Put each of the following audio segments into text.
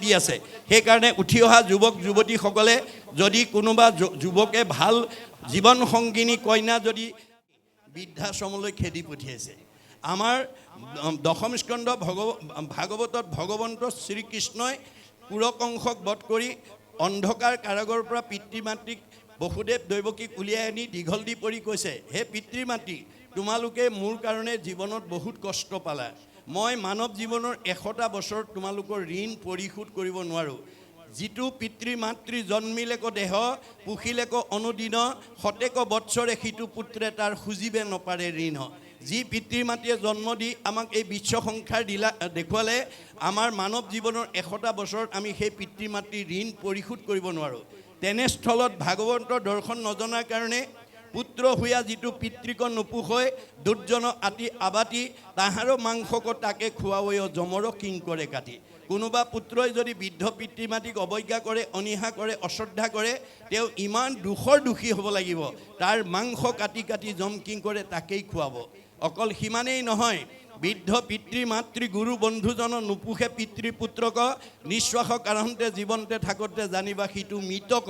দি আছে। সেইকাৰণে উঠি অহা যুৱক যুৱতীসকলে যদি কোনোবা যুৱকে ভাল জীৱন সংগিনী কন্যা যদি বৃদ্ধাশ্ৰমলৈ খেদি পঠিয়াইছে। আমাৰ দশম স্কন্ধ ভাগৱতত ভগৱন্ত শ্ৰীকৃষ্ণই কুৰকংশক বধ কৰি অন্ধকাৰ কাৰাগৰৰ পৰা পিতৃ মাতৃক বসুদেৱ দৈৱকীক উলিয়াই আনি দীঘল দি পৰি কৈছে, হে পিতৃ মাতৃ, তোমালোকে মোৰ কাৰণে জীৱনত বহুত কষ্ট পালা। মই মানৱ জীৱনৰ 100টা বছৰ তোমালোকৰ ঋণ পৰিশোধ কৰিব নোৱাৰোঁ। যিটো পিতৃ মাতৃ জন্মিলেক দেহ পুখিলেক অনুদিন শতেক বৎসৰে সিটো পুত্ৰে তাৰ খুজিবে নপাৰে ঋণ। যি পিতৃ মাতৃয়ে জন্ম দি আমাক এই বিশ্ব সংসাৰ দেখুৱালে, আমাৰ মানৱ জীৱনৰ 100টা বছৰত আমি সেই পিতৃ মাতৃৰ ঋণ পৰিশোধ কৰিব নোৱাৰোঁ। তেনেস্থলত ভাগৱন্তৰ দৰ্শন নজনাৰ কাৰণে পুত্ৰ হুয়া যিটো পিতৃক নোপোষয় দুৰ্জন আতি আবাতি তাহাৰো মাংসক তাকে খুৱাবই জমৰ কিং কৰে কাটি। কোনোবা পুত্ৰই যদি বৃদ্ধ পিতৃ মাতৃক অৱজ্ঞা কৰে, অনীহা কৰে, অশ্ৰদ্ধা কৰে, তেওঁ ইমান দুখৰ দোষী হ'ব লাগিব, তাৰ মাংস কাটি কাটি জম কিং কৰে তাকেই খুৱাব। অকল সিমানেই নহয়, বৃদ্ধ পিতৃ মাতৃ গুৰু বন্ধুজন নোপোষে পিতৃ পুত্ৰক, নিশ্বাস কাৰণতে জীৱনতে থাকোঁতে জানিবা সিটো মৃতক।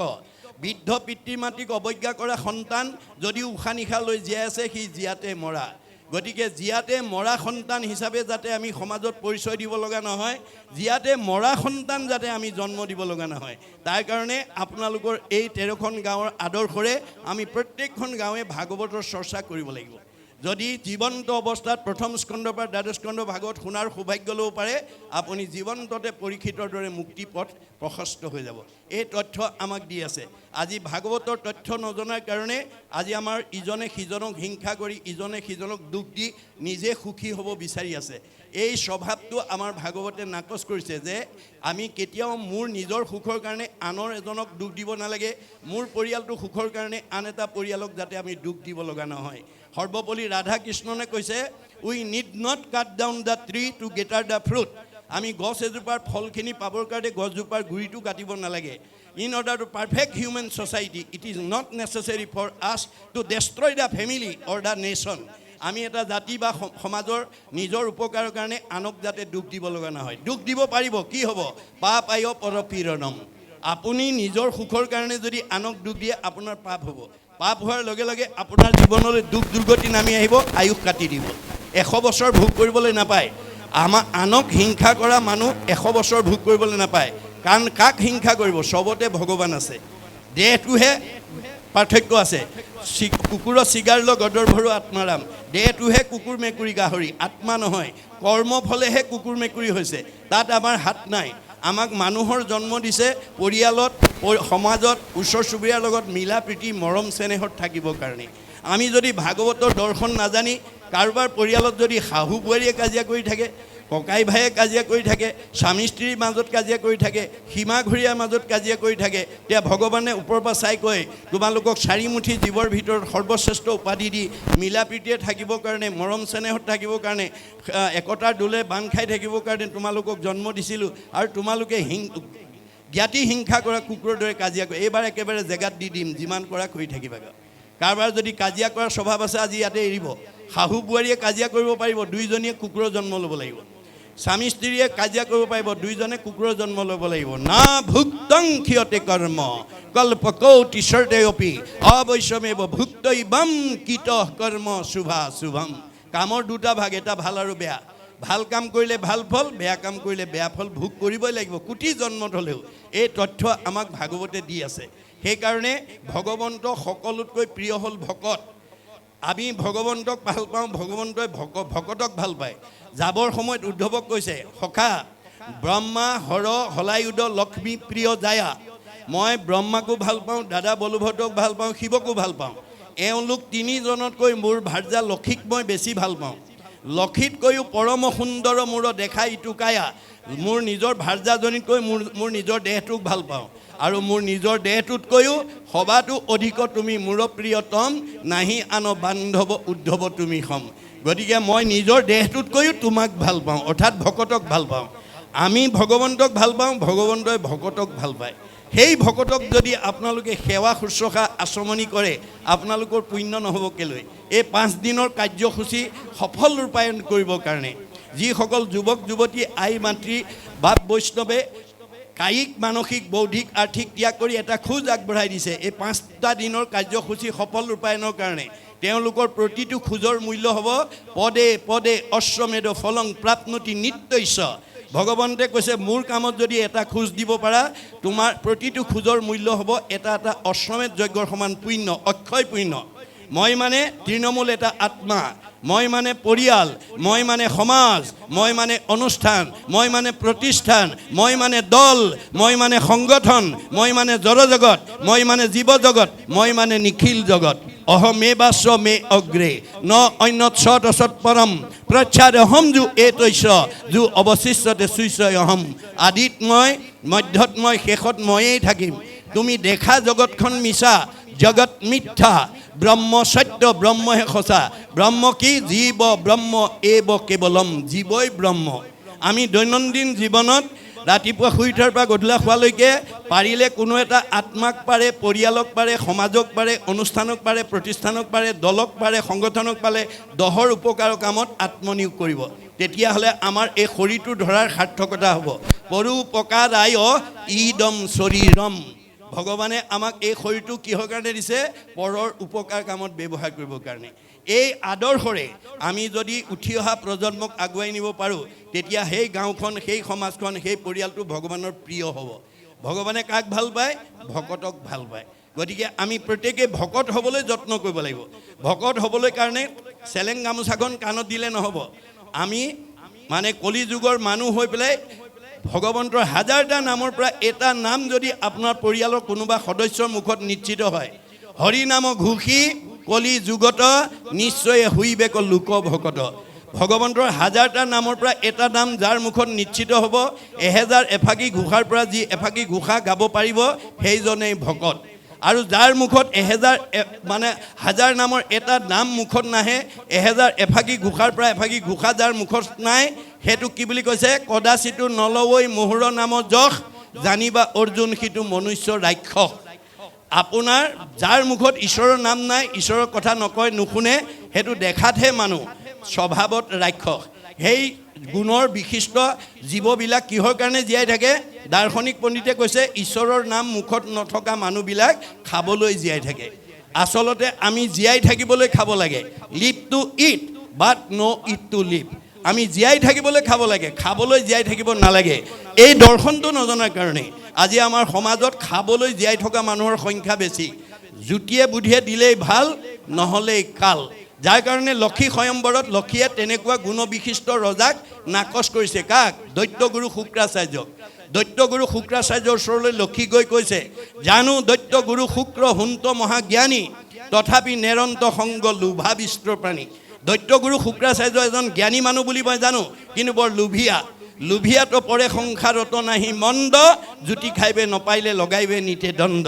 বৃদ্ধ পিতৃ মাতৃক অৱজ্ঞা কৰা সন্তান যদিও উশাহ নিশাহ লৈ জীয়াই আছে, সি জীয়াতে মৰা। গতিকে জীয়াতে মৰা সন্তান হিচাপে যাতে আমি সমাজত পৰিচয় দিব লগা নহয়, জীয়াতে মৰা সন্তান যাতে আমি জন্ম দিব লগা নহয়, তাৰ কাৰণে আপোনালোকৰ এই 13খন গাঁৱৰ আদৰ্শৰে আমি প্ৰত্যেকখন গাঁৱে ভাগৱতৰ চৰ্চা কৰিব লাগিব। যদি জীৱন্ত অৱস্থাত প্ৰথম স্কন্ধৰ পৰা দ্বাদশ স্কন্ধ ভাগৱত শুনাৰ সৌভাগ্য ল'ব পাৰে, আপুনি জীৱন্ততে পৰীক্ষিতৰ দৰে মুক্তি পথ প্ৰশস্ত হৈ যাব। এই তথ্য আমাক দি আছে। আজি ভাগৱতৰ তথ্য নজনাৰ কাৰণে আজি আমাৰ ইজনে সিজনক হিংসা কৰি, ইজনে সিজনক দুখ দি নিজে সুখী হ'ব বিচাৰি আছে। এই স্বভাৱটো আমাৰ ভাগৱতে নাকচ কৰিছে যে আমি কেতিয়াও মোৰ নিজৰ সুখৰ কাৰণে আনৰ এজনক দুখ দিব নালাগে, মোৰ পৰিয়ালটোৰ সুখৰ কাৰণে আন এটা পৰিয়ালক যাতে আমি দুখ দিব লগা নহয়। সৰ্বপল্লী ৰাধা কৃষ্ণনে কৈছে, we need not cut down the tree to gather the fruit. আমি গছ এজোপাৰ ফলখিনি পাবৰ কাৰণে গছজোপাৰ গুৰিটো কাটিব নালাগে। In order to perfect human society it is not necessary for us to destroy the family or the nation. আমি এটা জাতি বা সমাজৰ নিজৰ উপকাৰৰ কাৰণে আনক যাতে দুখ দিব লগা নহয়। দুখ দিব পাৰিব, কি হ'ব? পাপ আয় পৰপীড়নম। আপুনি নিজৰ সুখৰ কাৰণে যদি আনক দুখ দিয়ে, আপোনাৰ পাপ হ'ব। পাপ হোৱাৰ লগে লগে আপোনাৰ জীৱনলৈ দুখ দুৰ্গতি নামি আহিব, আয়ুস কাটি দিব। 100 বছৰ ভোগ কৰিবলৈ নাপায়। আনক হিংসা কৰা মানুহ 100 বছৰ ভোগ কৰিবলৈ নাপায়। কাৰণ কাক হিংসা কৰিব? চবতে ভগৱান আছে, দেহটোহে পাৰ্থক্য আছে। কুকুৰৰ চিগাৰ ল গদৰ ভৰো আত্মাৰাম। দেহটোহে কুকুৰ মেকুৰী গাহৰি, আত্মা নহয়। কৰ্মফলেহে কুকুৰ মেকুৰী হৈছে, তাত আমাৰ হাত নাই। আমাক মানুহৰ জন্ম দিছে পৰিয়ালত, সমাজত, ওচৰ চুবুৰীয়াৰ লগত মিলা প্ৰীতি মৰম চেনেহত থাকিবৰ কাৰণে। আমি যদি ভাগৱতৰ দৰ্শন নাজানি কাৰোবাৰ পৰিয়ালত যদি শাহু বোৱাৰীয়ে কাজিয়া কৰি থাকে, ককাই ভায়ে কাজিয়া কৰি থাকে, স্বামী স্ত্ৰীৰ মাজত কাজিয়া কৰি থাকে, সীমা ঘূৰিয়াৰ মাজত কাজিয়া কৰি থাকে, তেতিয়া ভগৱানে ওপৰৰ পৰা চাই কয়, তোমালোকক 4 মুঠি জীৱৰ ভিতৰত সৰ্বশ্ৰেষ্ঠ উপাধি দি মিলা প্ৰীতিয়ে থাকিবৰ কাৰণে, মৰম চেনেহত থাকিবৰ কাৰণে, একতাৰ দোলে বান্ধ খাই থাকিবৰ কাৰণে তোমালোকক জন্ম দিছিলোঁ, আৰু তোমালোকে জ্ঞাতি হিংসা কৰা কুকুৰৰ দৰে কাজিয়া কৰে। এইবাৰ একেবাৰে জেগাত দি দিম, যিমান কৰা কৰি থাকিবা। কাৰোবাৰ যদি কাজিয়া কৰাৰ স্বভাৱ আছে, আজি ইয়াতে এৰিব। শাহু বোৱাৰীয়ে কাজিয়া কৰিব পাৰিব, 2জনীয়ে কুকুৰৰ জন্ম ল'ব লাগিব। স্বামী স্ত্ৰীয়ে কাজিয়া কৰিব পাৰিব, 2জনে কুকুৰৰ জন্ম ল'ব লাগিব। না ভুক্তং ক্ষিয়তে কৰ্ম কল্পকৌটি শৰ্তেয়পি অবশ্যমেব ভুক্তইবম কীতঃ কৰ্ম শুভা শুভম। কামৰ 2টা ভাগ, এটা ভাল আৰু বেয়া। ভাল কাম কৰিলে ভাল ফল, বেয়া কাম কৰিলে বেয়া ফল ভোগ কৰিবই লাগিব, কোটি জন্মত হ'লেও। এই তথ্য আমাক ভাগৱতে দি আছে। সেইকাৰণে ভগৱন্ত সকলোতকৈ প্ৰিয় হ'ল ভকত। আমি ভগৱন্তক ভাল পাওঁ, ভগৱন্তই ভকতক ভাল পায়। যাবৰ সময়ত উদ্ধৱক কৈছে, সখা ব্ৰহ্মা হৰ হলায়ুধ লক্ষ্মী প্ৰিয় জায়া। মই ব্ৰহ্মাকো ভাল পাওঁ, দাদা বলভদ্ৰক ভাল পাওঁ, শিৱকো ভাল পাওঁ। এওঁলোক 3জনতকৈ মোৰ ভাৰ্যা লক্ষীক মই বেছি ভাল পাওঁ। লক্ষীতকৈও পৰম সুন্দৰ মোৰ দেখা ইটো কায়া। মোৰ নিজৰ ভাৰ্যাজনীতকৈ মোৰ নিজৰ দেহটোক ভাল পাওঁ, আৰু মোৰ নিজৰ দেহটোতকৈও সবাতো অধিক তুমি মোৰ প্ৰিয়তম, নাহি আন বান্ধৱ উদ্ধৱ তুমি সম। গতিকে মই নিজৰ দেহটোতকৈও তোমাক ভাল পাওঁ, অৰ্থাৎ ভকতক ভাল পাওঁ। আমি ভগৱন্তক ভাল পাওঁ, ভগৱন্তই ভকতক ভাল পায়। সেই ভকতক যদি আপোনালোকে সেৱা শুশ্ৰূষা আচমনি কৰে, আপোনালোকৰ পুণ্য নহ'ব কেলৈ? এই 5 দিনৰ কাৰ্যসূচী সফল ৰূপায়ণ কৰিবৰ কাৰণে যিসকল যুৱক যুৱতী, আই মাতৃ, বাপ বৈষ্ণৱে কায়িক মানসিক বৌদ্ধিক আৰ্থিক ত্যাগ কৰি এটা খোজ আগবঢ়াই দিছে এই 5টা দিনৰ কাৰ্যসূচী সফল ৰূপায়ণৰ কাৰণে। তেওঁলোকৰ প্ৰতিটো খোজৰ মূল্য হ'ব পদে পদে অশ্বমেধ ফলং প্ৰাপ্নোতি নিত্যস্য। ভগৱন্তে কৈছে মোৰ কামত যদি এটা খোজ দিব পাৰা তোমাৰ প্ৰতিটো খোজৰ মূল্য হ'ব এটা এটা অশ্বমেধ যজ্ঞৰ সমান পুণ্য, অক্ষয় পুণ্য। মই মানে তৃণমূল এটা আত্মা, মই মানে পৰিয়াল, মই মানে সমাজ, মই মানে অনুষ্ঠান, মই মানে প্ৰতিষ্ঠান, মই মানে দল, মই মানে সংগঠন, মই মানে জড়জগত, মই মানে জীৱ জগত, মই মানে নিখিল জগত। অহমে বাস্য মে অগ্ৰে ন অন্যত সৎ অসৎ পৰম প্ৰচ্ছাদ অহম যু এতৈশ্য যু অৱশিষ্টতে সুস্য অহম। আদিত মই, মধ্যত মই, শেষত ময়েই থাকিম। তুমি দেখা জগতখন মিছা, জগত মিথ্যা, ব্ৰহ্ম সত্য, ব্ৰহ্মহে সঁচা। ব্ৰহ্ম কি? জীৱ ব্ৰহ্ম এব কেৱলম, জীৱই ব্ৰহ্ম। আমি দৈনন্দিন জীৱনত ৰাতিপুৱা শুই উঠাৰ পৰা গধূলা খোৱালৈকে পাৰিলে কোনো এটা আত্মাক পাৰে, পৰিয়ালক পাৰে, সমাজক পাৰে, অনুষ্ঠানক পাৰে, প্ৰতিষ্ঠানক পাৰে, দলক পাৰে, সংগঠনক পাৰে, দহৰ উপকাৰৰ কামত আত্মনিয়োগ কৰিব। তেতিয়াহ'লে আমাৰ এই শৰীৰটো ধৰাৰ সাৰ্থকতা হ'ব। পৰোপকাৰায় ইদম শৰীৰম। ভগৱানে আমাক এই শৰীৰটো কিহৰ কাৰণে দিছে? পৰৰ উপকাৰ কামত ব্যৱহাৰ কৰিবৰ কাৰণে। এই আদৰ্শৰে আমি যদি উঠি অহা প্ৰজন্মক আগুৱাই নিব পাৰোঁ তেতিয়া সেই গাঁওখন, সেই সমাজখন, সেই পৰিয়ালটো ভগৱানৰ প্ৰিয় হ'ব। ভগৱানে কাক ভাল পায়? ভকতক ভাল পায়। গতিকে আমি প্ৰত্যেকেই ভকত হ'বলৈ যত্ন কৰিব লাগিব। ভকত হ'বলৈ কাৰণে চেলেং গামোচাখন কাণত দিলে নহ'ব। আমি মানে কলি যুগৰ মানুহ হৈ পেলাই ভগৱন্তৰ হাজাৰটা নামৰ পৰা এটা নাম যদি আপোনাৰ পৰিয়ালৰ কোনোবা সদস্যৰ মুখত নিশ্চিত হয়, হৰি নাম ঘোষি কলি যুগত নিশ্চয় হুইবেক লোক ভকত। ভগৱন্তৰ হাজাৰটা নামৰ পৰা এটা নাম যাৰ মুখত নিশ্চিত হ'ব, 1000 এফাকি ঘোষাৰ পৰা যি এফাকি ঘোষা গাব পাৰিব সেইজনেই ভকত। আৰু যাৰ মুখত 1000 নামৰ এটা নাম মুখত নাহে, 1000 এফাকি ঘোষাৰ পৰা এফাকি ঘোষা যাৰ মুখত নাই, সেইটো কি বুলি কৈছে? কদাচিতো নলৱৈ মোহৰ নাম যশ, জানিবা অৰ্জুন সিটো মনুষ্য ৰাক্ষস। আপোনাৰ যাৰ মুখত ঈশ্বৰৰ নাম নাই, ঈশ্বৰৰ কথা নকয়, নুশুনে, সেইটো দেখাতহে মানুহ, স্বভাৱত ৰাক্ষস। সেই গুণৰ বিশিষ্ট জীৱবিলাক কিহৰ কাৰণে জীয়াই থাকে? দাৰ্শনিক পণ্ডিতে কৈছে ঈশ্বৰৰ নাম মুখত নথকা মানুহবিলাক খাবলৈ জীয়াই থাকে। আচলতে আমি জীয়াই থাকিবলৈ খাব লাগে। Live to eat but no' eat to live. আমি জীয়াই থাকিবলৈ খাব লাগে, খাবলৈ জীয়াই থাকিব নালাগে। এই দৰ্শনটো নজনাৰ কাৰণে আজি আমাৰ সমাজত খাবলৈ জীয়াই থকা মানুহৰ সংখ্যা বেছি। জুতিয়ে বুদ্ধিয়ে দিলেই ভাল, নহ'লেই কাল। যাৰ কাৰণে লক্ষী স্বয়ম্বৰত লক্ষীয়ে তেনেকুৱা গুণবিশিষ্ট ৰজাক নাকচ কৰিছে। কাক? দৈত্যগুৰু শুক্ৰাচাৰ্যক। দৈত্যগুৰু শুক্ৰাচাৰ্যৰ ওচৰলৈ লক্ষী গৈ কৈছে, জানো দৈত্যগুৰু শুক্ৰ হুন্ত মহাজ্ঞানী, তথাপি নেৰন্ত সংগ লোভাবিষ্ট প্ৰাণী। দৈত্যগুৰু শুক্ৰাচাৰ্য এজন জ্ঞানী মানুহ বুলি মই জানো, কিন্তু বৰ লোভিয়া। লোভিয়াতো পৰে সংসাৰত নাহি মন্দ, জুতি খাইবে নপাইলে লগাইবে নিতে দণ্ড।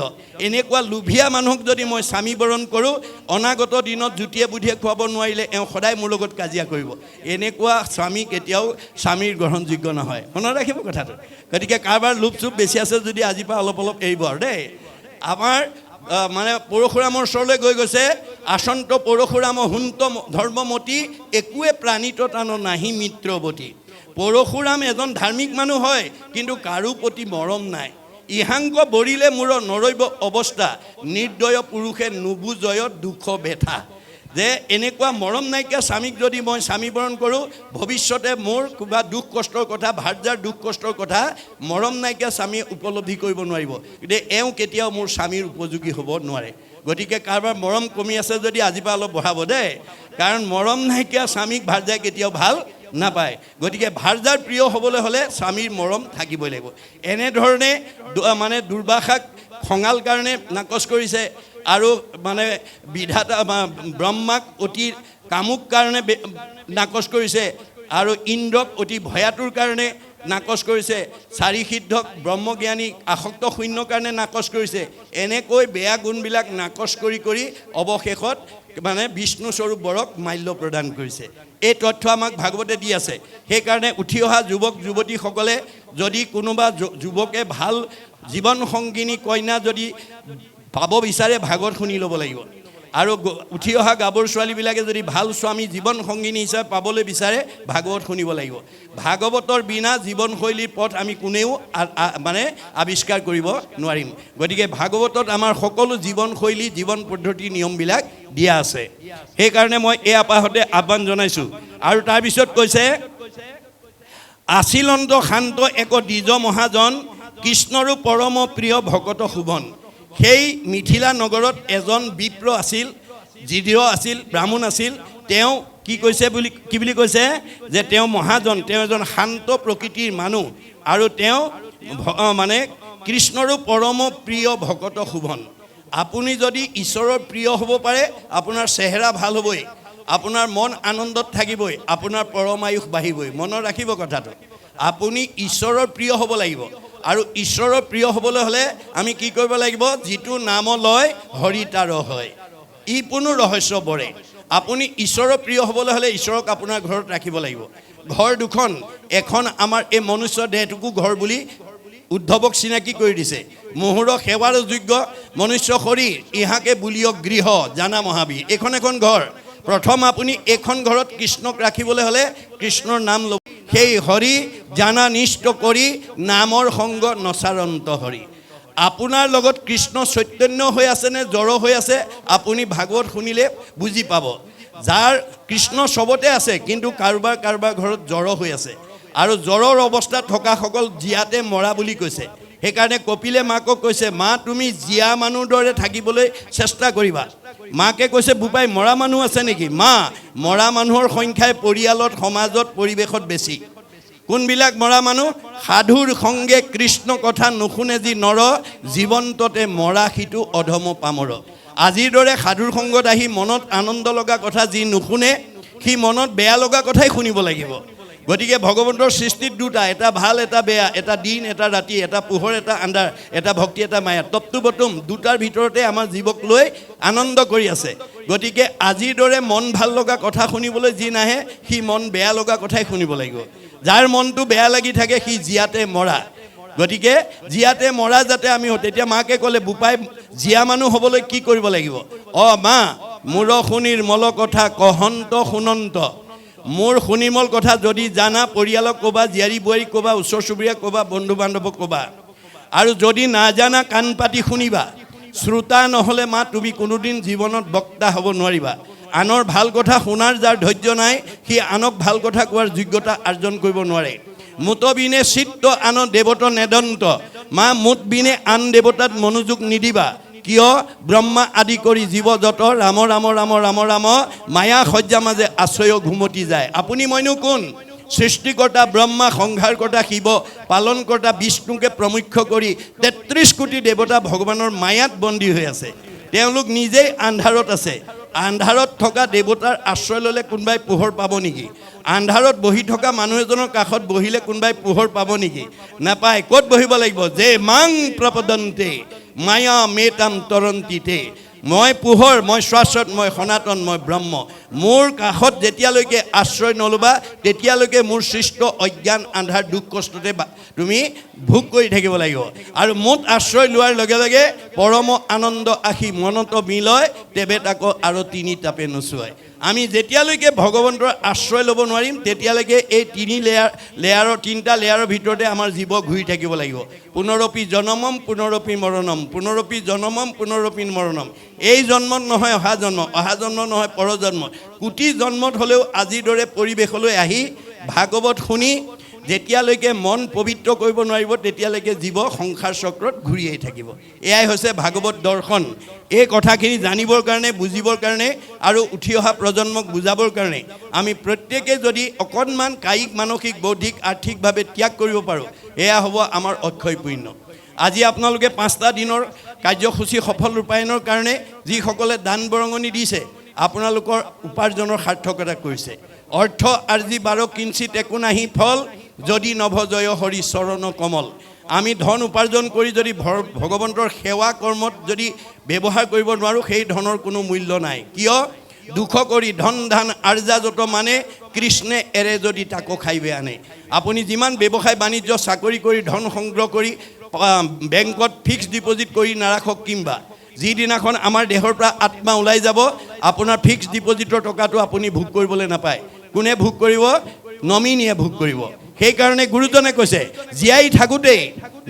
এনেকুৱা লোভিয়া মানুহক যদি মই স্বামী বৰণ কৰোঁ, অনাগত দিনত জুতিয়ে বুদ্ধিয়ে খুৱাব নোৱাৰিলে এওঁ সদায় মোৰ লগত কাজিয়া কৰিব। এনেকুৱা স্বামী কেতিয়াও স্বামীৰ গ্ৰহণযোগ্য নহয়। মনত ৰাখিব কথাটো। গতিকে কাৰোবাৰ লোভ চুপ বেছি আছে যদি আজিৰ পৰা অলপ অলপ এৰিব আৰু দেই। আমাৰ মানে পৰশুৰামৰ ওচৰলৈ গৈ গৈছে, আচন্ত পৰশুৰাম হুন্ত ধৰ্মমতী, একোৱে প্ৰাণীত টান নাহি মিত্ৰৱতী। পৰশুৰাম এজন ধাৰ্মিক মানুহ হয়, কিন্তু কাৰো প্ৰতি মৰম নাই। ইহাংক বৰিলে মূৰ নৰৈব অৱস্থা, নিৰ্দয় পুৰুষে নুবুজয় দুখ বেথা। যে এনেকুৱা মৰম নাইকিয়া স্বামীক যদি মই স্বামী বৰণ কৰোঁ, ভৱিষ্যতে মোৰ কিবা দুখ কষ্টৰ কথা, ভাৰ্যাৰ দুখ কষ্টৰ কথা মৰম নাইকিয়া স্বামীয়ে উপলব্ধি কৰিব নোৱাৰিব। গতিকে এওঁ কেতিয়াও মোৰ স্বামীৰ উপযোগী হ'ব নোৱাৰে। গতিকে কাৰোবাৰ মৰম কমি আছে যদি আজিৰ পৰা অলপ বঢ়াব দেই, কাৰণ মৰম নাইকিয়া স্বামীক ভাৰ্যাই কেতিয়াও ভাল নাপায়। গতিকে ভাৰ্যাৰ প্ৰিয় হ'বলৈ হ'লে স্বামীৰ মৰম থাকিবই লাগিব। এনেধৰণে মানে দুৰ্বাসাক খঙাল কাৰণে নাকচ কৰিছে, আৰু মানে বিধাতা ব্ৰহ্মাক অতি কামুক কাৰণে নাকচ কৰিছে, আৰু ইন্দ্ৰক অতি ভয়াতুৰ কাৰণে নাকচ কৰিছে, চাৰি সিদ্ধক ব্ৰহ্মজ্ঞানী আসক্ত শূন্য কাৰণে নাকচ কৰিছে। এনেকৈ বেয়া গুণবিলাক নাকচ কৰি কৰি অৱশেষত মানে বিষ্ণু স্বৰূপ বৰক মাল্য প্ৰদান কৰিছে। এই তথ্য আমাক ভাগৱতে দি আছে। সেইকাৰণে উঠি অহা যুৱক যুৱতীসকলে যদি কোনোবা যুৱকে ভাল জীৱন সংগিনী কন্যা যদি পাব বিচাৰে, ভাগৱত শুনি ল'ব লাগিব। আৰু উঠি অহা গাভৰু ছোৱালীবিলাকে যদি ভাল স্বামী জীৱন সংগিনী হিচাপে পাবলৈ বিচাৰে ভাগৱত শুনিব লাগিব। ভাগৱতৰ বিনা জীৱনশৈলীৰ পথ আমি কোনেও মানে আৱিষ্কাৰ কৰিব নোৱাৰিম। গতিকে ভাগৱতত আমাৰ সকলো জীৱনশৈলী জীৱন পদ্ধতিৰ নিয়মবিলাক দিয়া আছে। সেইকাৰণে মই এই আপাহতে আহ্বান জনাইছোঁ। আৰু তাৰপিছত কৈছে আছিলন্ত শান্ত এক দ্বিজ মহাজন কৃষ্ণৰো পৰম প্ৰিয় ভকত শোভন। সেই মিথিলা নগৰত এজন বিপ্ৰ আছিল, জিদিৰ আছিল, ব্ৰাহ্মণ আছিল। তেওঁ কি বুলি কৈছে যে তেওঁ মহাজন, তেওঁ এজন শান্ত প্ৰকৃতিৰ মানুহ আৰু তেওঁ মানে কৃষ্ণৰো পৰম প্ৰিয় ভকত শোভন। আপুনি যদি ঈশ্বৰৰ প্ৰিয় হ'ব পাৰে আপোনাৰ চেহেৰা ভাল হ'বই, আপোনাৰ মন আনন্দত থাকিবই, আপোনাৰ পৰমায়ুস বাঢ়িবই। মনত ৰাখিব কথাটো, আপুনি ঈশ্বৰৰ প্ৰিয় হ'ব লাগিব। আৰু ঈশ্বৰৰ প্ৰিয় হ'বলৈ হ'লে আমি কি কৰিব লাগিব? যিটো নাম লয় হৰি তাৰ হয়, ই কোনো ৰহস্য বৰে। আপুনি ঈশ্বৰৰ প্ৰিয় হ'বলৈ হ'লে ঈশ্বৰক আপোনাৰ ঘৰত ৰাখিব লাগিব। ঘৰ দুখন, এখন আমাৰ এই মনুষ্য দেহটোকো ঘৰ বুলি উদ্ধৱক চিনাকি কৰি দিছে। মোহৰ সেৱাৰ যোগ্য মনুষ্য শৰীৰ ইহাকে বুলিয়ক গৃহ জানা মহাবীৰ। এইখন এখন ঘৰ। প্ৰথম আপুনি এইখন ঘৰত কৃষ্ণক ৰাখিবলৈ হ'লে কৃষ্ণৰ নাম ল'ব। সেই হৰি জানা নিষ্ঠ কৰি নামৰ সংগ নচাৰন্ত হৰি। আপোনাৰ লগত কৃষ্ণ চৈতন্য হৈ আছে নে জড় হৈ আছে আপুনি ভাগৱত শুনিলে বুজি পাব। যাৰ কৃষ্ণ চবতে আছে কিন্তু কাৰোবাৰ ঘৰত জড় হৈ আছে। আৰু জ্বৰৰ অৱস্থাত থকাসকল জীয়াতে মৰা বুলি কৈছে। সেইকাৰণে কপিলে মাকক কৈছে, মা তুমি জীয়া মানুহ দৰে থাকিবলৈ চেষ্টা কৰিবা। মাকে কৈছে, বোপাই মৰা মানুহ আছে নেকি? মা মৰা মানুহৰ সংখ্যাই পৰিয়ালত, সমাজত, পৰিৱেশত বেছি। কোনবিলাক মৰা মানুহ? সাধুৰ সংগে কৃষ্ণ কথা নুশুনে যি নৰ, জীৱন্ততে মৰা সিটো অধম পামৰ। আজিৰ দৰে সাধুৰ সংগত আহি মনত আনন্দ লগা কথা যি নুশুনে সি মনত বেয়া লগা কথাই শুনিব লাগিব। গতিকে ভগৱন্তৰ সৃষ্টিত দুটা, এটা ভাল এটা বেয়া, এটা দিন এটা ৰাতি, এটা পোহৰ এটা আন্ধাৰ, এটা ভক্তি এটা মায়া। তপ্তু বটুম দুটাৰ ভিতৰতে আমাৰ জীৱক লৈ আনন্দ কৰি আছে। গতিকে আজিৰ দৰে মন ভাল লগা কথা শুনিবলৈ যি নাহে সি মন বেয়া লগা কথাই শুনিব লাগিব। যাৰ মনটো বেয়া লাগি থাকে সি জীয়াতে মৰা। গতিকে জীয়াতে মৰা যাতে আমি হওঁ। তেতিয়া মাকে ক'লে, বোপাই জীয়া মানুহ হ'বলৈ কি কৰিব লাগিব? মা মোৰ শুনিৰ মল কথা কহন্ত শুনন্ত। মোৰ শুনিমল কথা যদি জানা পৰিয়ালক ক'বা, জীয়াৰী বোৱাৰীক ক'বা, ওচৰ চুবুৰীয়াক ক'বা, বন্ধু বান্ধৱক ক'বা। আৰু যদি নাজানা কাণ পাতি শুনিবা। শ্ৰোতা নহ'লে মা তুমি কোনোদিন জীৱনত বক্তা হ'ব নোৱাৰিবা। আনৰ ভাল কথা শুনাৰ যাৰ ধৈৰ্য নাই সি আনক ভাল কথা কোৱাৰ যোগ্যতা অৰ্জন কৰিব নোৱাৰে। মুত বিনে চিত্ত আন দেৱত নেদন্ত। মা মুত বিনে আন দেৱতাত মনোযোগ নিদিবা। কিয়? ব্ৰহ্মা আদি কৰি জীৱ যত ৰাম ৰাম ৰাম ৰাম ৰাম মায়া সজ্জা মাজে আশ্ৰয় ঘুমতি যায়। আপুনি মইনো কোন? সৃষ্টিকৰ্তা ব্ৰহ্মা, সংহাৰকৰ্তা শিৱ, পালনকৰ্তা বিষ্ণুকে প্ৰমুখ্য কৰি ৩৩ কোটি দেৱতা ভগৱানৰ মায়াত বন্দী হৈ আছে। তেওঁলোক নিজেই আন্ধাৰত আছে। আন্ধাৰত থকা দেৱতাৰ আশ্ৰয় ল'লে কোনোবাই পোহৰ পাব নেকি? আন্ধাৰত বহি থকা মানুহ এজনৰ কাষত বহিলে কোনোবাই পোহৰ পাব নেকি? নাপায়। ক'ত বহিব লাগিব? যে মাং প্ৰপদন্তে মায়া মেতাম তৰন্তিতে। মই পোহৰ, মই শাশ্বত, মই সনাতন, মই ব্ৰহ্ম। মোৰ কাষত যেতিয়ালৈকে আশ্ৰয় নল'বা তেতিয়ালৈকে মোৰ সৃষ্ট অজ্ঞান আন্ধাৰ দুখ কষ্টতে তুমি ভোগ কৰি থাকিব লাগিব। আৰু মোত আশ্ৰয় লোৱাৰ লগে লগে পৰম আনন্দ আহি মনত মিলয়, তেবে তাকো আৰু তিনি তাপে নোচোৱায়। আমি যেতিয়ালৈকে ভগৱন্তৰ আশ্ৰয় ল'ব নোৱাৰিম তেতিয়ালৈকে এই তিনিটা লেয়াৰৰ ভিতৰতে আমাৰ জীৱ ঘূৰি থাকিব লাগিব। পুনৰপি জনমম পুনৰপি মৰণম, পুনৰপি জনমম পুনৰপি মৰণম। এই জন্মত নহয় অহা জন্ম, অহা জন্ম নহয় পৰজন্ম। কোটি জন্মত হ'লেও আজিৰ দৰে পৰিৱেশলৈ আহি ভাগৱত শুনি যেতিয়ালৈকে মন পবিত্ৰ কৰিব নোৱাৰিব তেতিয়ালৈকে জীৱ সংসাৰ চক্ৰত ঘূৰিয়েই থাকিব। এয়াই হৈছে ভাগৱত দৰ্শন। এই কথাখিনি জানিবৰ কাৰণে, বুজিবৰ কাৰণে আৰু উঠি অহা প্ৰজন্মক বুজাবৰ কাৰণে আমি প্ৰত্যেকে যদি অকণমান কায়িক, মানসিক, বৌদ্ধিক, আৰ্থিকভাৱে ত্যাগ কৰিব পাৰোঁ এয়া হ'ব আমাৰ অক্ষয় পুণ্য। আজি আপোনালোকে 5টা দিনৰ কাৰ্যসূচী সফল ৰূপায়ণৰ কাৰণে যিসকলে দান বৰঙণি দিছে আপোনালোকৰ উপাৰ্জনৰ সাৰ্থকতা কৰিছে। অৰ্থ আৰ্জি 12 কিঞ্চিত একো নাহি ফল, যদি নভজয় হৰি চৰণ কমল। আমি ধন উপাৰ্জন কৰি যদি ভগৱন্তৰ সেৱা কৰ্মত যদি ব্যৱহাৰ কৰিব নোৱাৰোঁ সেই ধনৰ কোনো মূল্য নাই। কিয়? দুখ কৰি ধন ধান আৰ্জা যত মানে কৃষ্ণে এৰে যদি তাকো খাইবে আনে। আপুনি যিমান ব্যৱসায় বাণিজ্য চাকৰি কৰি ধন সংগ্ৰহ কৰি বেংকত ফিক্সড ডিপজিট কৰি নাৰাখক কিম্বা যিদিনাখন আমাৰ দেহৰ পৰা আত্মা ওলাই যাব আপোনাৰ ফিক্সড ডিপজিটৰ টকাটো আপুনি ভোগ কৰিবলৈ নাপায় কোনে ভোগ কৰিব নমিনীয়ে ভোগ কৰিব সেইকাৰণে গুৰুজনে কৈছে জীয়াই থাকোঁতেই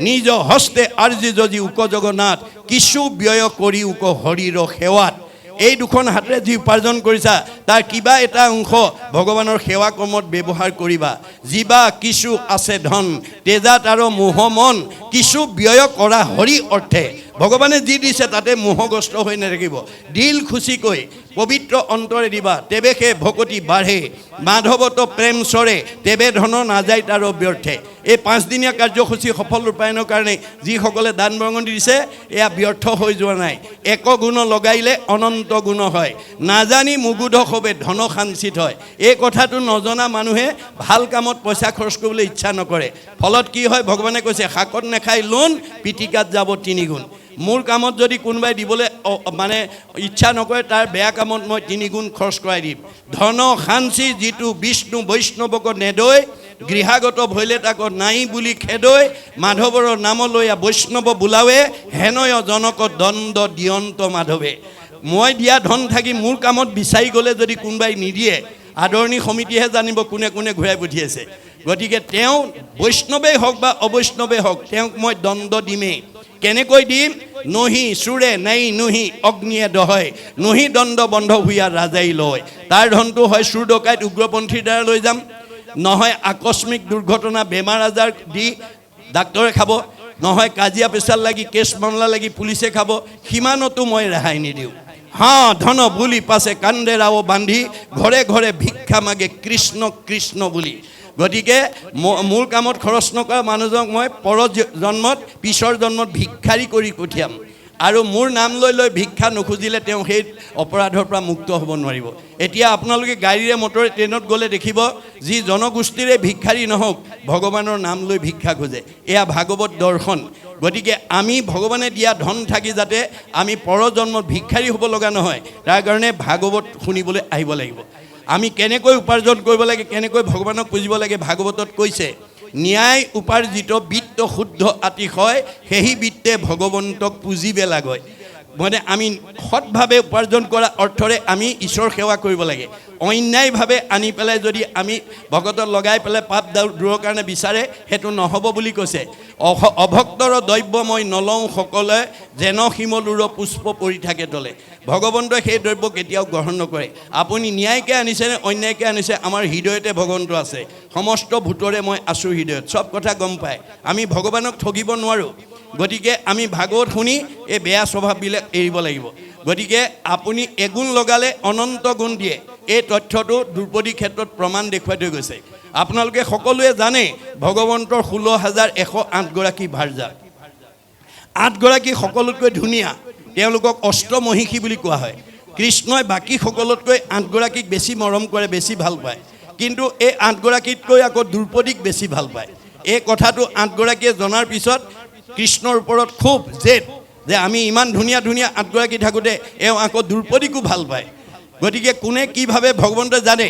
নিজ হস্তে আৰ্জি যদি উক জগন্নাথ কিছু ব্যয় কৰি উক হৰিৰ সেৱাত এই দুখন হাতেৰে যি উপাৰ্জন কৰিছা তাৰ কিবা এটা অংশ ভগৱানৰ সেৱা কৰ্মত ব্যৱহাৰ কৰিবা যিবা কিছু আছে ধন তেজাত আৰু মোহ মন কিছু ব্যয় কৰা হৰি অৰ্থে ভগৱানে যি দিছে তাতে মোহগ্ৰস্ত হৈ নাথাকিব দিল খুচিকৈ পবিত্ৰ অন্তৰে দিবা তেবে সেই ভকতি বাঢ়ে মাধৱত প্ৰেম চৰে তেবে ধন নাযায় তাৰ ব্যৰ্থে এই 5 দিনীয়া কাৰ্যসূচী সফল ৰূপায়ণৰ কাৰণে যিসকলে দান বৰঙণি দিছে এয়া ব্যৰ্থ হৈ যোৱা নাই এক গুণ লগাইলে অনন্ত গুণ হয় নাজানি মুগুধ হবে ধন সাঞ্চিত হয় এই কথাটো নজনা মানুহে ভাল কামত পইচা খৰচ কৰিবলৈ ইচ্ছা নকৰে ফলত কি হয় ভগৱানে কৈছে শাকত নেখাই লোন পিটিকাত যাব 3 গুণ মোৰ কামত যদি কোনোবাই দিবলৈ মানে ইচ্ছা নকৰে তাৰ বেয়া কামত মই 3 গুণ খৰচ কৰাই দিম ধন সাঞ্চি যিটো বিষ্ণু বৈষ্ণৱক নেদৈ গৃহাগত ভৈলে তাক নাই বুলি খেদৈ মাধৱৰ নাম লৈ বৈষ্ণৱ বোলাৱে হেনয় জনক দণ্ড দিয়ন্ত মাধৱে মই দিয়া ধন থাকি মোৰ কামত বিচাৰি গ'লে যদি কোনোবাই নিদিয়ে আদৰণি সমিতিহে জানিব কোনে কোনে ঘূৰাই পঠিয়াইছে গতিকে তেওঁ বৈষ্ণৱেই হওক বা অবৈষ্ণৱেই হওক তেওঁক মই দণ্ড দিমেই কেনেকৈ দিম নহি চুৰে নাই নহি অগ্নিয়ে দহয় নহি দণ্ড বন্ধ ভূঞা ৰাজাই লয় তাৰ ধনটো হয় চুৰ ডকাইত উগ্ৰপন্থীৰ দ্বাৰা লৈ যাম নহয় আকস্মিক দুৰ্ঘটনা বেমাৰ আজাৰ দি ডাক্তৰে খাব নহয় কাজিয়া পেচাল লাগি কেছ মামলা লাগি পুলিচে খাব সিমানতো মই ৰেহাই নিদিওঁ हाँ धन বুলি পাছে কান্দে ৰাও বান্ধি ঘৰে ঘৰে ভিক্ষা মাগে কৃষ্ণ কৃষ্ণ বুলি গতিকে মূল কামত খৰচ নকৰা মানুহজনক মই পৰ জন্মত পিছৰ জন্মত ভিক্ষাৰী কৰি পঠিয়াম আৰু মোৰ নাম লৈ লৈ ভিক্ষা নুখুজিলে তেওঁ সেই অপৰাধৰ পৰা মুক্ত হ'ব নোৱাৰিব এতিয়া আপোনালোকে গাড়ীৰে মটৰে ট্ৰেইনত গ'লে দেখিব যি জনগোষ্ঠীৰে ভিক্ষাৰী নহওক ভগৱানৰ নাম লৈ ভিক্ষা খোজে এয়া ভাগৱত দৰ্শন গতিকে আমি ভগৱানে দিয়া ধন থাকি যাতে আমি পৰজন্মত ভিক্ষাৰী হ'ব লগা নহয় তাৰ কাৰণে ভাগৱত শুনিবলৈ আহিব লাগিব আমি কেনেকৈ উপাৰ্জন কৰিব লাগে কেনেকৈ ভগৱানক পুজিব লাগে ভাগৱতত কৈছে ন্যায় উপাৰ্জিত বিত্ত শুদ্ধ আতিশয় সেই বিত্তে ভগৱন্তক পুজিবে লাগয় মানে আমি সৎভাৱে উপাৰ্জন কৰা অৰ্থৰে আমি ঈশ্বৰ সেৱা কৰিব লাগে অন্যায়ভাৱে আনি পেলাই যদি আমি ভগতত লগাই পেলাই পাপ দূৰৰ কাৰণে বিচাৰে সেইটো নহ'ব বুলি কৈছে অভক্তৰ দ্ৰব্য মই নলওঁ সকলোৱে যেন শিমলুৰ পুষ্প পৰি থাকে তলে ভগৱন্তই সেই দ্ৰব্য কেতিয়াও গ্ৰহণ নকৰে আপুনি ন্যায়কৈ আনিছে নে অন্যায়কৈ আনিছে আমাৰ হৃদয়তে ভগৱন্ত আছে সমস্ত ভূতৰে মই আছোঁ হৃদয়ত চব কথা গম পায় আমি ভগৱানক ঠগিব নোৱাৰোঁ গতিকে আমি ভাগৱত শুনি এই বেয়া স্বভাৱবিলাক এৰিব লাগিব গতিকে আপুনি এগুণ লগালে অনন্ত গুণ দিয়ে এই তথ্যটো দ্ৰুপদী ক্ষেত্ৰত প্ৰমাণ দেখুৱাই থৈ গৈছে আপোনালোকে সকলোৱে জানে ভগৱন্তৰ 16,108 গৰাকী ভাৰ্যা 8 গৰাকী সকলোতকৈ ধুনীয়া তেওঁলোকক অষ্টমহিষী বুলি কোৱা হয় কৃষ্ণই বাকী সকলোতকৈ 8 গৰাকীক বেছি মৰম কৰে বেছি ভাল পায় কিন্তু এই 8 গৰাকীতকৈ আকৌ দ্ৰুপদীক বেছি ভাল পায় এই কথাটো 8 গৰাকীয়ে জনাৰ পিছত কৃষ্ণৰ ওপৰত খুব জেদ যে আমি ইমান ধুনীয়া ধুনীয়া 8 গৰাকী থাকোঁতে এওঁ আকৌ দ্ৰুপদীকো ভাল পায় গতিকে কোনে কি ভাবে ভগৱন্তই জানে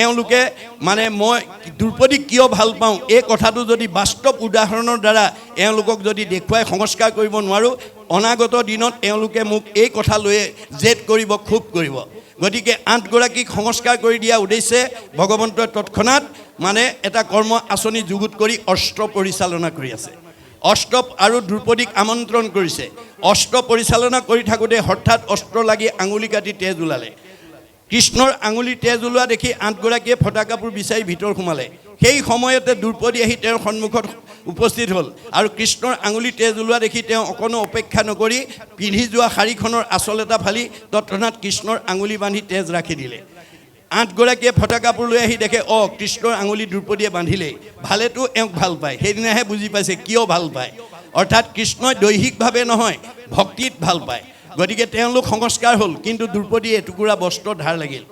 এওঁলোকে মানে মই দ্ৰুপদীক কিয় ভাল পাওঁ এই কথাটো যদি বাস্তৱ উদাহৰণৰ দ্বাৰা এওঁলোকক যদি দেখুৱাই সংস্কাৰ কৰিব নোৱাৰোঁ অনাগত দিনত এওঁলোকে মোক এই কথা লৈ জেদ কৰিব খুব কৰিব গতিকে 8 গৰাকীক সংস্কাৰ কৰি দিয়া উদ্দেশ্যে ভগৱন্তই তৎক্ষণাৎ মানে এটা কৰ্ম আঁচনি যুগুত কৰি অস্ত্ৰ পৰিচালনা কৰি আছে অষ্টপ আৰু দ্ৰুপদীক আমন্ত্ৰণ কৰিছে অস্ত্ৰ পৰিচালনা কৰি থাকোঁতে হঠাৎ অস্ত্ৰ লাগি আঙুলি কাটি তেজ ওলালে কৃষ্ণৰ আঙুলি তেজ ওলোৱা দেখি 8 গৰাকীয়ে ফটা কাপোৰ বিচাৰি ভিতৰ সোমালে সেই সময়তে দ্ৰুপদী আহি তেওঁৰ সন্মুখত উপস্থিত হ'ল আৰু কৃষ্ণৰ আঙুলি তেজ ওলোৱা দেখি তেওঁ অকণো অপেক্ষা নকৰি পিন্ধি যোৱা শাৰীখনৰ আঁচল এটা ফালি তৎক্ষণাৎ কৃষ্ণৰ আঙুলি বান্ধি তেজ ৰাখি দিলে 8 গৰাকীয়ে ফটা কাপোৰ লৈ আহি দেখে কৃষ্ণৰ আঙুলি দ্ৰুপদীয়ে বান্ধিলেই ভালেতো এওঁক ভাল পায় সেইদিনাহে বুজি পাইছে কিয় ভাল পায় অৰ্থাৎ কৃষ্ণই দৈহিকভাৱে নহয় ভক্তিত ভাল পায় গতিকে তেওঁলোক সংস্কাৰ হ'ল কিন্তু দ্ৰুপদীয়ে এটুকুৰা বস্ত্ৰ ধাৰ লাগিল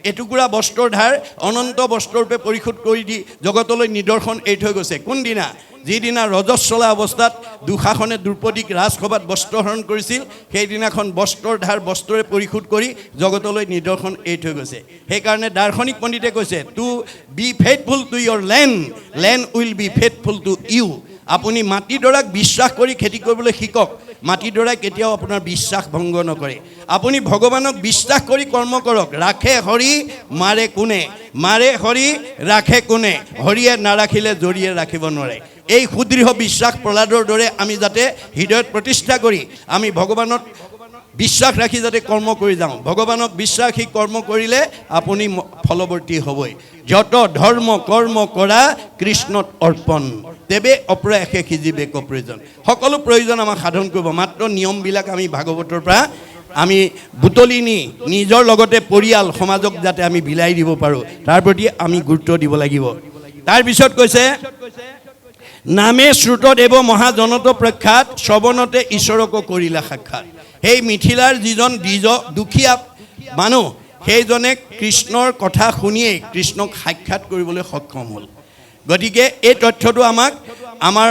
এটুকুৰা বস্ত্ৰৰ ধাৰ অনন্ত বস্ত্ৰৰূপে পৰিশোধ কৰি দি জগতলৈ নিদৰ্শন এৰি থৈ গৈছে কোনদিনা যিদিনা ৰজস্বলা অৱস্থাত দুঃশাসনে দ্ৰুপদীক ৰাজসভাত বস্ত্ৰহৰণ কৰিছিল সেইদিনাখন বস্ত্ৰৰ ধাৰ বস্ত্ৰৰে পৰিশোধ কৰি জগতলৈ নিদৰ্শন এৰি থৈ গৈছে সেইকাৰণে দাৰ্শনিক পণ্ডিতে কৈছে to be faithful to your land will be faithful to you আপুনি মাটিডৰাক বিশ্বাস কৰি খেতি কৰিবলৈ শিকক মাটি দৰাই কেতিয়াও আপোনাৰ বিশ্বাস ভংগ নকৰে আপুনি ভগৱানক বিশ্বাস কৰি কৰ্ম কৰক ৰাখে হৰি মাৰে কোনে মাৰে হৰি ৰাখে কোনে হৰিয়ে নাৰাখিলে জৰিয়ে ৰাখিব নোৱাৰে এই সুদৃঢ় বিশ্বাস প্ৰহ্লাদৰ দৰে আমি যাতে হৃদয়ত প্ৰতিষ্ঠা কৰি আমি ভগৱানত বিশ্বাস ৰাখি যাতে কৰ্ম কৰি যাওঁ ভগৱানক বিশ্বাসী কৰ্ম কৰিলে আপুনি ফলৱৰ্তী হ'বই যত ধৰ্ম কৰ্ম কৰা কৃষ্ণত অৰ্পণ তেবে অপ্ৰয়াসে সিজিবেক প্ৰয়োজন সকলো প্ৰয়োজন আমাক সাধন কৰিব মাত্ৰ নিয়মবিলাক আমি ভাগৱতৰ পৰা আমি বুটলি নি নিজৰ লগতে পৰিয়াল সমাজক যাতে আমি বিলাই দিব পাৰোঁ তাৰ প্ৰতি আমি গুৰুত্ব দিব লাগিব তাৰপিছত কৈছে নামে শ্ৰুতদেৱ মহাজনত প্ৰখ্যাত শ্ৰৱণতে ঈশ্বৰকো কৰিলা সাক্ষাৎ সেই মিথিলাৰ যিজন দুখীয়া মানুহ সেইজনে কৃষ্ণৰ কথা শুনিয়েই কৃষ্ণক সাক্ষাৎ কৰিবলৈ সক্ষম হ'ল গতিকে এই তথ্যটো আমাক আমাৰ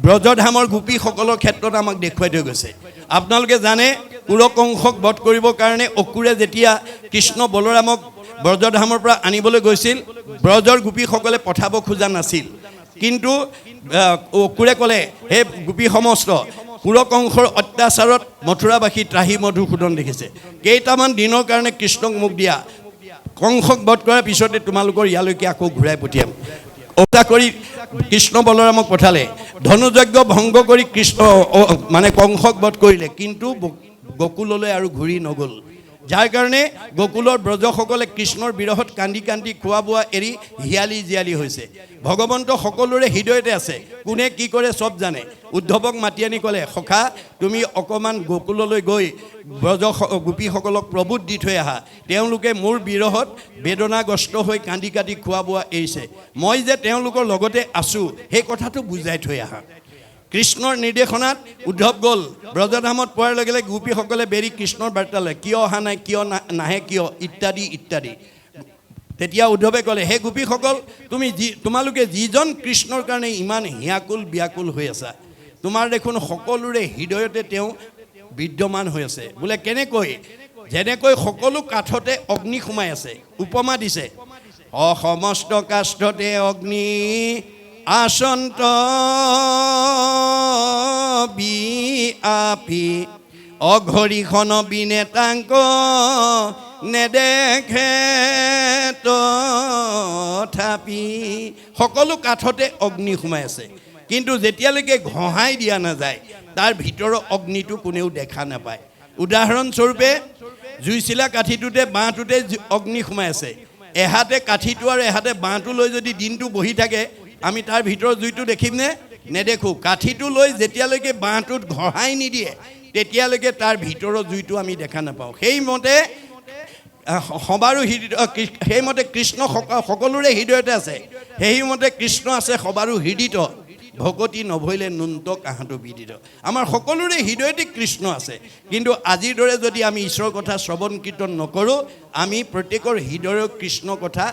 ব্ৰজধামৰ গোপীসকলৰ ক্ষেত্ৰত আমাক দেখুৱাই থৈ গৈছে আপোনালোকে জানে কুৰকংশক বধ কৰিবৰ কাৰণে অসুৰে যেতিয়া কৃষ্ণ বলৰামক ব্ৰজধামৰ পৰা আনিবলৈ গৈছিল ব্ৰজৰ গোপীসকলে পঠাব খোজা নাছিল কিন্তু অসুৰে ক'লে হে গোপী সমস্ত কুৰকংশৰ অত্যাচাৰত মথুৰাবাসী ত্ৰাহি মধুসূদন দেখিছে কেইটামান দিনৰ কাৰণে কৃষ্ণক মোক দিয়া কংশক বধ কৰাৰ পিছতে তোমালোকৰ ইয়ালৈকে আকৌ ঘূৰাই পঠিয়াম অৱতা কৰি কৃষ্ণ বলৰামক পঠালে ধনুযজ্ঞ ভংগ কৰি কৃষ্ণ মানে কংশক বধ কৰিলে কিন্তু গকুললৈ আৰু ঘূৰি নগ'ল যাৰ কাৰণে গকুলৰ ব্ৰজসকলে কৃষ্ণৰ বিৰহত কান্দি কান্দি খোৱা বোৱা এৰি হিয়ালি জিয়ালি হৈছে ভগৱন্ত সকলোৰে হৃদয়তে আছে কোনে কি কৰে চব জানে উদ্ধৱক মাতি আনি ক'লে সখা তুমি অকণমান গকুললৈ গৈ ব্ৰজ গোপীসকলক প্ৰভূত দি থৈ আহা তেওঁলোকে মোৰ বিৰহত বেদনাগ্ৰস্ত হৈ কান্দি কাটি খোৱা বোৱা এৰিছে মই যে তেওঁলোকৰ লগতে আছোঁ সেই কথাটো বুজাই থৈ আহা কৃষ্ণৰ নিৰ্দেশনাত উদ্ধৱ গ'ল ব্ৰজধামত পোৱাৰ লগে লগে গোপীসকলে বেৰি কৃষ্ণৰ বাৰ্তা লয় কিয় অহা নাই কিয় নাহে কিয় ইত্যাদি ইত্যাদি তেতিয়া উদ্ধৱে ক'লে হে গোপীসকল তোমালোকে যিজন কৃষ্ণৰ কাৰণে ইমান হিয়াকুল ব্যাকুল হৈ আছা তোমাৰ দেখোন সকলোৰে হৃদয়তে তেওঁ বিদ্যমান হৈ আছে বোলে কেনেকৈ যেনেকৈ সকলো কাঠতে অগ্নি সোমাই আছে উপমা দিছে সমস্ত কাষ্ঠতে অগ্নি আসন্ত বিআপি অঘৰিখন বিনেতাংক নেদেখে তথাপি সকলো কাঠতে অগ্নি সোমাই আছে কিন্তু যেতিয়ালৈকে ঘঁহাই দিয়া নাযায় তাৰ ভিতৰৰ অগ্নিটো কোনেও দেখা নাপায় উদাহৰণস্বৰূপে জুইচিলা কাঠিটোতে বাঁহটোতে অগ্নি সোমাই আছে এহাতে কাঠিটো আৰু এহাতে বাঁহটো লৈ যদি দিনটো বহি থাকে আমি তাৰ ভিতৰৰ জুইটো দেখিমনে নেদেখোঁ কাঠিটো লৈ যেতিয়ালৈকে বাঁহটোত ঘঁহাই নিদিয়ে তেতিয়ালৈকে তাৰ ভিতৰৰ জুইটো আমি দেখা নাপাওঁ সেইমতে সবাৰো সেইমতে কৃষ্ণ সকলোৰে হৃদয়তে আছে সেইমতে কৃষ্ণ আছে সবাৰো হৃদিত ভকতি নভৈলে নুন্ত কাহাঁতো বিদিত আমাৰ সকলোৰে হৃদয়তে কৃষ্ণ আছে কিন্তু আজিৰ দৰে যদি আমি ঈশ্বৰৰ কথা শ্ৰৱণ কীৰ্তন নকৰোঁ আমি প্ৰত্যেকৰ হৃদয়ৰ কৃষ্ণ কথা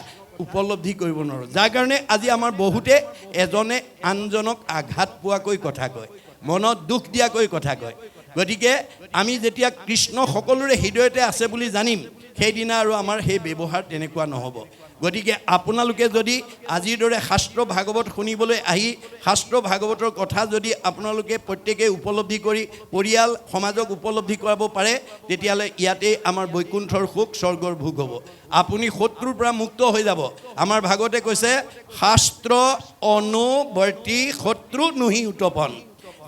উপলব্ধি কৰিব নোৱাৰোঁ যাৰ কাৰণে আজি আমাৰ বহুতে এজনে আনজনক আঘাত পোৱাকৈ কথা কয় মনত দুখ দিয়াকৈ কথা কয় গতিকে আমি যেতিয়া কৃষ্ণ সকলোৰে হৃদয়তে আছে বুলি জানিম সেইদিনা আৰু আমাৰ সেই ব্যৱহাৰ তেনেকুৱা নহ'ব গতিকে আপোনালোকে যদি আজিৰ দৰে শাস্ত্ৰ ভাগৱত শুনিবলৈ আহি শাস্ত্ৰ ভাগৱতৰ কথা যদি আপোনালোকে প্ৰত্যেকেই উপলব্ধি কৰি পৰিয়াল সমাজক উপলব্ধি কৰাব পাৰে তেতিয়াহ'লে ইয়াতেই আমাৰ বৈকুণ্ঠৰ সুখ স্বৰ্গৰ ভোগ হ'ব আপুনি শত্ৰুৰ পৰা মুক্ত হৈ যাব আমাৰ ভাগৱতে কৈছে শাস্ত্ৰ অনুবৰ্তী শত্ৰু নুহি উত্তপন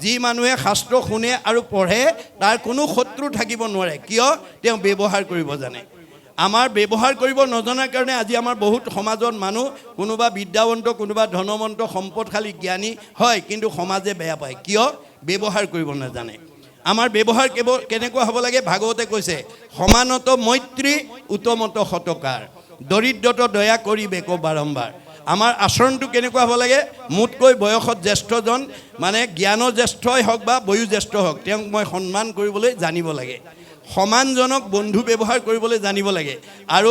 যি মানুহে শাস্ত্ৰ শুনে আৰু পঢ়ে তাৰ কোনো শত্ৰু থাকিব নোৱাৰে কিয় তেওঁ ব্যৱহাৰ কৰিব জানে আমাৰ ব্যৱহাৰ কৰিব নজনাৰ কাৰণে আজি আমাৰ বহুত সমাজত মানুহ কোনোবা বিদ্যাৱন্ত কোনোবা ধনৱন্ত সম্পদশালী জ্ঞানী হয় কিন্তু সমাজে বেয়া পায় কিয় ব্যৱহাৰ কৰিব নাজানে আমাৰ ব্যৱহাৰ কেনেকুৱা হ'ব লাগে ভাগৱতে কৈছে সমানত মৈত্ৰী উত্তমত সতকাৰ দৰিদ্ৰত দয়া কৰিবেক বাৰম্বাৰ আমাৰ আচৰণটো কেনেকুৱা হ'ব লাগে মোতকৈ বয়সত জ্যেষ্ঠজন মানে জ্ঞানৰ জ্যেষ্ঠই হওক বা বয়োজ্যেষ্ঠ হওক তেওঁক মই সন্মান কৰিবলৈ জানিব লাগে সমানজনক বন্ধু ব্যৱহাৰ কৰিবলৈ জানিব লাগে আৰু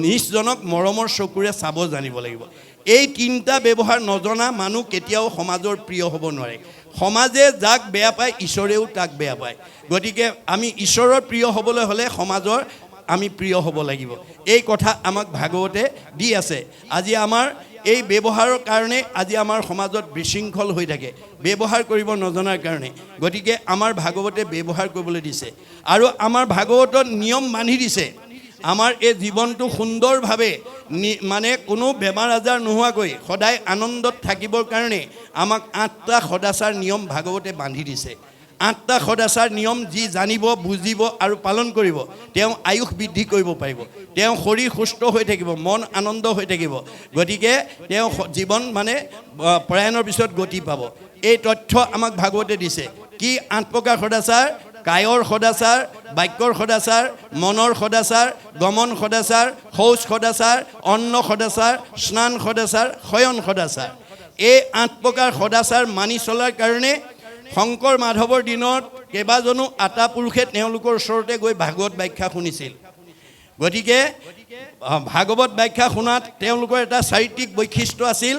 নিজজনক মৰমৰ চকুৰে চাব জানিব লাগিব এই তিনিটা ব্যৱহাৰ নজনা মানুহ কেতিয়াও সমাজৰ প্ৰিয় হ'ব নোৱাৰে সমাজে যাক বেয়া পায় ঈশ্বৰেও তাক বেয়া পায় গতিকে আমি ঈশ্বৰৰ প্ৰিয় হ'বলৈ হ'লে সমাজৰ আমি প্ৰিয় হ'ব লাগিব এই কথা আমাক ভাগৱতে দি আছে আজি আমাৰ এই ব্যৱহাৰৰ কাৰণে আজি আমাৰ সমাজত বিশৃংখল হৈ থাকে, ব্যৱহাৰ কৰিব নজনাৰ কাৰণে। গতিকে আমাৰ ভাগৱতে ব্যৱহাৰ কৰিবলৈ দিছে আৰু আমাৰ ভাগৱতত নিয়ম বান্ধি দিছে। আমাৰ এই জীৱনটো সুন্দৰভাৱে মানে কোনো বেমাৰ আজাৰ নোহোৱাকৈ সদায় আনন্দত থাকিবৰ কাৰণে আমাক 8টা সদাচাৰ নিয়ম ভাগৱতে বান্ধি দিছে। 8টা সদাচাৰ নিয়ম যি জানিব, বুজিব আৰু পালন কৰিব, তেওঁ আয়ুস বৃদ্ধি কৰিব পাৰিব, তেওঁ শৰীৰ সুস্থ হৈ থাকিব, মন আনন্দ হৈ থাকিব। গতিকে তেওঁ জীৱন মানে প্ৰয়াণৰ পিছত গতি পাব। এই তথ্য আমাক ভাগৱতে দিছে। কি 8 প্ৰকাৰ সদাচাৰ? কায়ৰ সদাচাৰ, বাক্যৰ সদাচাৰ, মনৰ সদাচাৰ, গমন সদাচাৰ, শৌচ সদাচাৰ, অন্ন সদাচাৰ, স্নান সদাচাৰ, শয়ন সদাচাৰ। এই 8 প্ৰকাৰ সদাচাৰ মানি চলাৰ কাৰণে শংকৰ মাধৱৰ দিনত কেইবাজনো আটা পুৰুষে তেওঁলোকৰ ওচৰতে গৈ ভাগৱত ব্যাখ্যা শুনিছিল। গতিকে ভাগৱত ব্যাখ্যা শুনাত তেওঁলোকৰ এটা চাৰিত্ৰিক বৈশিষ্ট্য আছিল।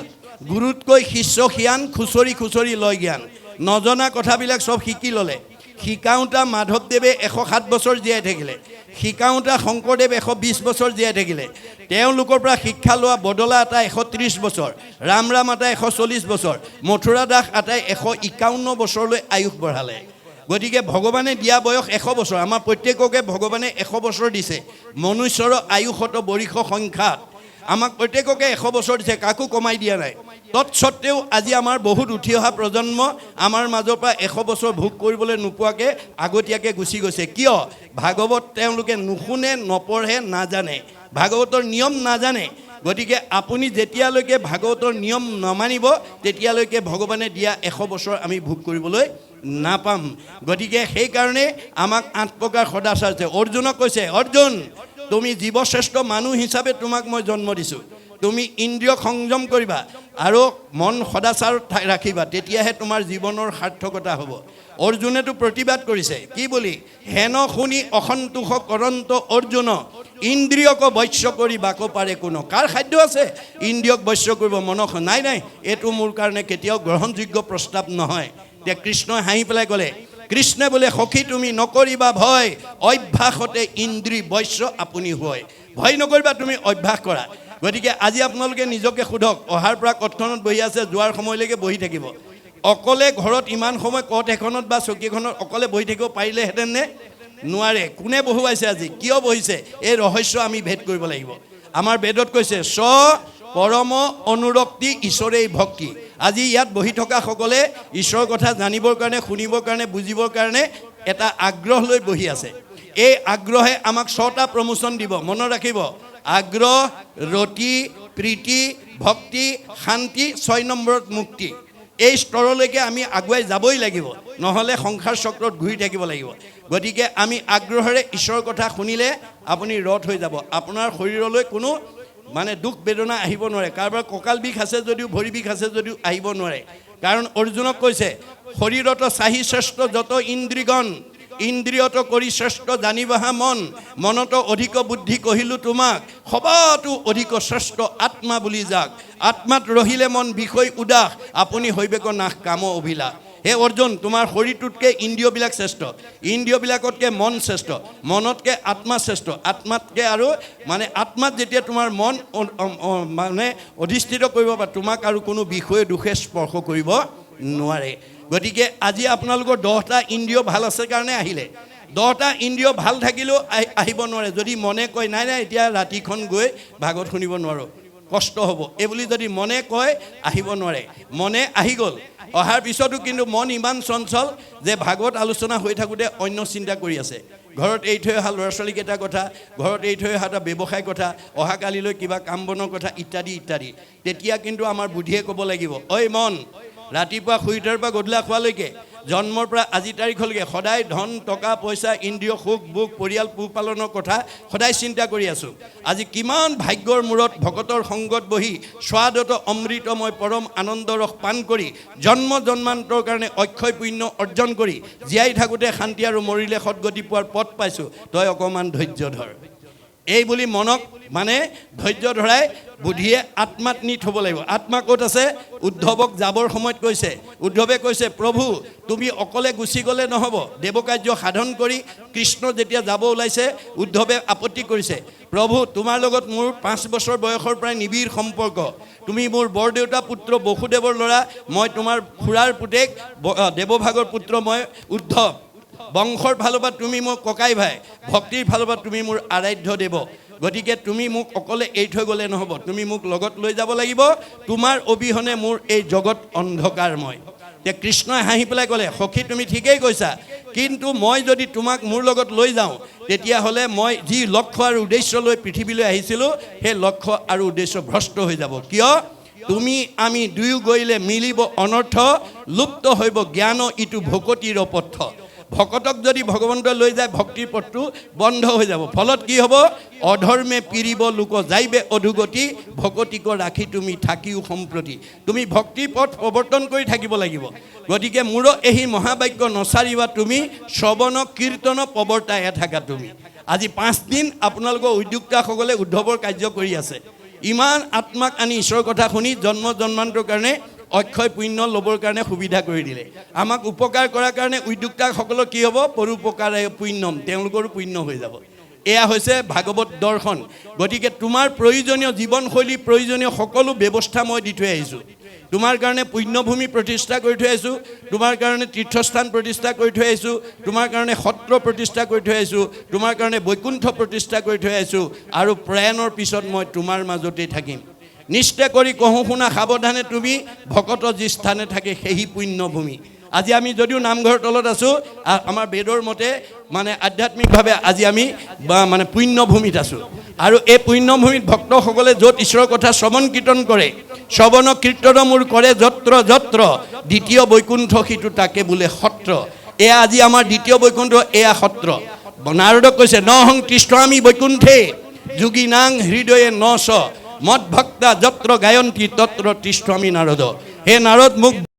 গুৰুতকৈ শিষ্য সিয়ান, খুচৰি খুচৰি লয় জ্ঞান। নজনা কথাবিলাক চব শিকি ল'লে। শিকাওঁতা মাধৱদেৱে 107 বছৰ জীয়াই থাকিলে, শিকাওঁতা শংকৰদেৱ 120 বছৰ জীয়াই থাকিলে। তেওঁলোকৰ পৰা শিক্ষা লোৱা বদলা আটাই 130 বছৰ, ৰাম আটাই 140 বছৰ, মথুৰা দাস আটাই 151 বছৰলৈ আয়ুস বঢ়ালে। গতিকে ভগৱানে দিয়া বয়স 100 বছৰ। আমাৰ প্ৰত্যেককে ভগৱানে 100 বছৰ দিছে। মনুষ্যৰ আয়ুসত বৰিষ সংখ্যাত আমাক প্ৰত্যেককে 100 বছৰ দিছে, কাকো কমাই দিয়া নাই। তৎসত্ত্বেও আজি আমাৰ বহুত উঠি অহা প্ৰজন্ম আমাৰ মাজৰ পৰা 100 বছৰ ভোগ কৰিবলৈ নোপোৱাকৈ আগতীয়াকৈ গুচি গৈছে। কিয়? ভাগৱত তেওঁলোকে নুশুনে, নপঢ়ে, নাজানে, ভাগৱতৰ নিয়ম নাজানে। গতিকে আপুনি যেতিয়ালৈকে ভাগৱতৰ নিয়ম নামানিব তেতিয়ালৈকে ভগৱানে দিয়া 100 বছৰ আমি ভোগ কৰিবলৈ নাপাম। গতিকে সেইকাৰণে আমাক 8 প্ৰকাৰ সদাচাৰ আছে। অৰ্জুনক কৈছে, অৰ্জুন তুমি জীৱশ্ৰেষ্ঠ মানুহ হিচাপে তোমাক মই জন্ম দিছোঁ। তুমি ইন্দ্ৰিয় সংযম কৰিবা আৰু মন সদাচাৰত ৰাখিবা, তেতিয়াহে তোমাৰ জীৱনৰ সাৰ্থকতা হ'ব। অৰ্জুনেতো প্ৰতিবাদ কৰিছে কি বুলি? হেন শুনি অসন্তোষ কৰন্ত অৰ্জুন, ইন্দ্ৰিয়ক বশ্য কৰি বাকো পাৰে কোনো। কাৰ খাদ্য আছে ইন্দ্ৰিয়ক বশ্য কৰিব? মনক নাই নাই, এইটো মোৰ কাৰণে কেতিয়াও গ্ৰহণযোগ্য প্ৰস্তাৱ নহয়। এতিয়া কৃষ্ণই হাঁহি পেলাই ক'লে, কৃষ্ণে বোলে সখী তুমি নকৰিবা ভয়, অভ্যাসতে ইন্দ্ৰিয় বশ্য আপুনি হয়। ভয় নকৰিবা, তুমি অভ্যাস কৰা। গতিকে আজি আপোনালোকে নিজকে সোধক, অহাৰ পৰা কঠখনত বহি আছে, যোৱাৰ সময়লৈকে বহি থাকিব। অকলে ঘৰত ইমান সময় কঠ এখনত বা চকী এখনত অকলে বহি থাকিব পাৰিলেহেঁতেন নে? নোৱাৰে। কোনে বহুৱাইছে আজি? কিয় বহিছে? এই ৰহস্য আমি ভেদ কৰিব লাগিব। আমাৰ বেদত কৈছে স্ব পৰম অনুৰক্তি ঈশ্বৰেই ভক্তি। আজি ইয়াত বহি থকা সকলে ঈশ্বৰৰ কথা জানিবৰ কাৰণে, শুনিবৰ কাৰণে, বুজিবৰ কাৰণে এটা আগ্ৰহ লৈ বহি আছে। এই আগ্ৰহে আমাক 6টা প্ৰমোচন দিব, মনত ৰাখিব। আগ্ৰহ, ৰতি, প্ৰীতি, ভক্তি, শান্তি, 6 নম্বৰত মুক্তি। এই স্তৰলৈকে আমি আগুৱাই যাবই লাগিব, নহ'লে সংসাৰ চক্ৰত ঘূৰি থাকিব লাগিব। গতিকে আমি আগ্ৰহেৰে ঈশ্বৰৰ কথা শুনিলে আপুনি ৰথ হৈ যাব। আপোনাৰ শৰীৰলৈ কোনো মানে দুখ বেদনা আহিব নোৱাৰে। কাৰোবাৰ কঁকাল বিষ আছে যদিও, ভৰি বিষ আছে যদিও আহিব নোৱাৰে। কাৰণ অৰ্জুনক কৈছে, শৰীৰত চাহি শ্ৰেষ্ঠ যত ইন্দ্ৰিগণ, ইন্দ্ৰিয়ত কৰি শ্ৰেষ্ঠ জানিবাহা মন, মনত অধিক বুদ্ধি কহিলোঁ তোমাক, সবাতো অধিক শ্ৰেষ্ঠ আত্মা বুলি যাক। আত্মাত ৰহিলে মন বিষয় উদাস, আপুনি হৈবেক নাশ কাম অভিলাষ। হে অৰ্জুন, তোমাৰ শৰীৰটোতকৈ ইন্দ্ৰিয়বিলাক শ্ৰেষ্ঠ, ইন্দ্ৰিয়বিলাকতকৈ মন শ্ৰেষ্ঠ, মনতকৈ আত্মা শ্ৰেষ্ঠ, আত্মাতকৈ আৰু মানে আত্মাত যেতিয়া তোমাৰ মন মানে অধিষ্ঠিত কৰিব পাৰে, তোমাক আৰু কোনো বিষয়ে দুখে স্পৰ্শ কৰিব নোৱাৰে। গতিকে আজি আপোনালোকৰ 10টা ইন্দ্ৰিয় ভাল আছে কাৰণে আহিলে। 10টা ইন্দ্ৰিয় ভাল থাকিলেও আহিব নোৱাৰে। যদি মনে কয় নাই নাই এতিয়া ৰাতিখন গৈ ভাগৱত শুনিব নোৱাৰোঁ, কষ্ট হ'ব, এই বুলি যদি মনে কয় আহিব নোৱাৰে। মনে আহি গ'ল, অহাৰ পিছতো কিন্তু মন ইমান চঞ্চল যে ভাগৱত আলোচনা হৈ থাকোঁতে অন্য চিন্তা কৰি আছে। ঘৰত এৰি থৈ অহা ল'ৰা ছোৱালীকেইটাৰ কথা, ঘৰত এৰি থৈ অহা এটা ব্যৱসায় কথা, অহাকালিলৈ কিবা কাম বনৰ কথা ইত্যাদি ইত্যাদি। তেতিয়া কিন্তু আমাৰ বুদ্ধিয়ে ক'ব লাগিব, ঐ মন, ৰাতিপুৱা শুই উঠাৰ পৰা গধূলা খোৱালৈকে, জন্মৰ পৰা আজি তাৰিখলৈকে সদায় ধন টকা পইচা, ইন্দ্ৰিয় সুখ বুখ, পৰিয়াল পোহপালনৰ কথা সদায় চিন্তা কৰি আছোঁ। আজি কিমান ভাগ্যৰ মূৰত ভকতৰ সংগত বহি স্বাদত অমৃতময় পৰম আনন্দ ৰস পান কৰি জন্ম জন্মান্তৰ কাৰণে অক্ষয় পুণ্য অৰ্জন কৰি জীয়াই থাকোঁতে শান্তি আৰু মৰিলে সদগতি পোৱাৰ পথ পাইছোঁ, তই অকণমান ধৈৰ্য ধৰ। এই বুলি মনক মানে ধৈৰ্য ধৰাই বুদ্ধিয়ে আত্মাত নি থ'ব লাগিব। আত্মা ক'ত আছে? উদ্ধৱক যাবৰ সময়ত কৈছে, উদ্ধৱে কৈছে প্ৰভু তুমি অকলে গুচি গ'লে নহ'ব। দেৱকাৰ্য সাধন কৰি কৃষ্ণ যেতিয়া যাব ওলাইছে উদ্ধৱে আপত্তি কৰিছে, প্ৰভু তোমাৰ লগত মোৰ 5 বছৰ বয়সৰ পৰাই নিবিড় সম্পৰ্ক, তুমি মোৰ বৰদেউতা পুত্ৰ বসুদেৱৰ ল'ৰা, মই তোমাৰ খুৰাৰ পুতেক দেৱভাগৰ পুত্ৰ মই উদ্ধৱ, বংশৰ ফালৰ পৰা তুমি মোৰ ককাই ভাই, ভক্তিৰ ফালৰ পৰা তুমি মোৰ আৰাধ্য দেৱ, গতিকে তুমি মোক অকলে এৰি থৈ গ'লে নহ'ব, তুমি মোক লগত লৈ যাব লাগিব, তোমাৰ অবিহনে মোৰ এই জগত অন্ধকাৰময়। এতিয়া কৃষ্ণই হাঁহি পেলাই ক'লে সখী তুমি ঠিকেই কৈছা, কিন্তু মই যদি তোমাক মোৰ লগত লৈ যাওঁ তেতিয়াহ'লে মই যি লক্ষ্য আৰু উদ্দেশ্য লৈ পৃথিৱীলৈ আহিছিলোঁ সেই লক্ষ্য আৰু উদ্দেশ্য ভ্ৰষ্ট হৈ যাব। কিয়? তুমি আমি দুয়ো গ'লে মিলিব অনৰ্থ, লুপ্ত হৈব জ্ঞান ইটো ভকতিৰ পথ। ভকতক যদি ভগৱন্তই লৈ যায় ভক্তিৰ পথটো বন্ধ হৈ যাব। ফলত কি হ'ব? অধৰ্মে পিৰিব লোক যাইবে অধুগতি, ভকতিক ৰাখি তুমি থাকিও সম্প্ৰতি। তুমি ভক্তিৰ পথ প্ৰৱৰ্তন কৰি থাকিব লাগিব। গতিকে মোৰ এই মহাবাক্য নচাৰিবা তুমি, শ্ৰৱণ কীৰ্তন প্ৰৱৰ্তাই থাকা তুমি। আজি 5 দিন আপোনালোকৰ উদ্যোক্তাসকলে উদ্ধৱৰ কাৰ্য কৰি আছে। ইমান আত্মাক আনি ঈশ্বৰৰ কথা শুনি জন্ম জন্মান্তৰ কাৰণে অক্ষয় পুণ্য ল'বৰ কাৰণে সুবিধা কৰি দিলে। আমাক উপকাৰ কৰাৰ কাৰণে উদ্যোক্তাসকলৰ কি হ'ব? পৰোপকাৰে পুণ্যম, তেওঁলোকৰো পুণ্য হৈ যাব। এয়া হৈছে ভাগৱত দৰ্শন। গতিকে তোমাৰ প্ৰয়োজনীয় জীৱনশৈলী, প্ৰয়োজনীয় সকলো ব্যৱস্থা মই দি থৈ আহিছোঁ। তোমাৰ কাৰণে পুণ্যভূমি প্ৰতিষ্ঠা কৰি থৈ আহিছোঁ, তোমাৰ কাৰণে তীৰ্থস্থান প্ৰতিষ্ঠা কৰি থৈ আহিছোঁ, তোমাৰ কাৰণে সত্ৰ প্ৰতিষ্ঠা কৰি থৈ আহিছোঁ, তোমাৰ কাৰণে বৈকুণ্ঠ প্ৰতিষ্ঠা কৰি থৈ আহিছোঁ, আৰু প্ৰয়াণৰ পিছত মই তোমাৰ মাজতেই থাকিম। নিশ্চয় কৰি কহোঁ শুনা সাৱধানে তুমি, ভকত যি স্থানে থাকে সেই পুণ্যভূমি। আজি আমি যদিও নামঘৰৰ তলত আছোঁ, আমাৰ বেদৰ মতে মানে আধ্যাত্মিকভাৱে আজি আমি মানে পুণ্যভূমিত আছোঁ। আৰু এই পুণ্যভূমিত ভক্তসকলে য'ত ঈশ্বৰৰ কথা শ্ৰৱণ কীৰ্তন কৰে, শ্ৰৱণ কীৰ্তন মোৰ কৰে যত্ৰ যত্ৰ, দ্বিতীয় বৈকুণ্ঠ সিটো তাকে বোলে সত্ৰ। এয়া আজি আমাৰ দ্বিতীয় বৈকুণ্ঠ, এয়া সত্ৰ। নাৰদক কৈছে নহং তিষ্ঠামি বৈকুণ্ঠে, যোগী নাং হৃদয়ে ন চ, মদ ভক্তা যত্ৰ গায়ন্তী তত্ৰ তিষ্ঠামি নাৰদ। হে নাৰদ মোক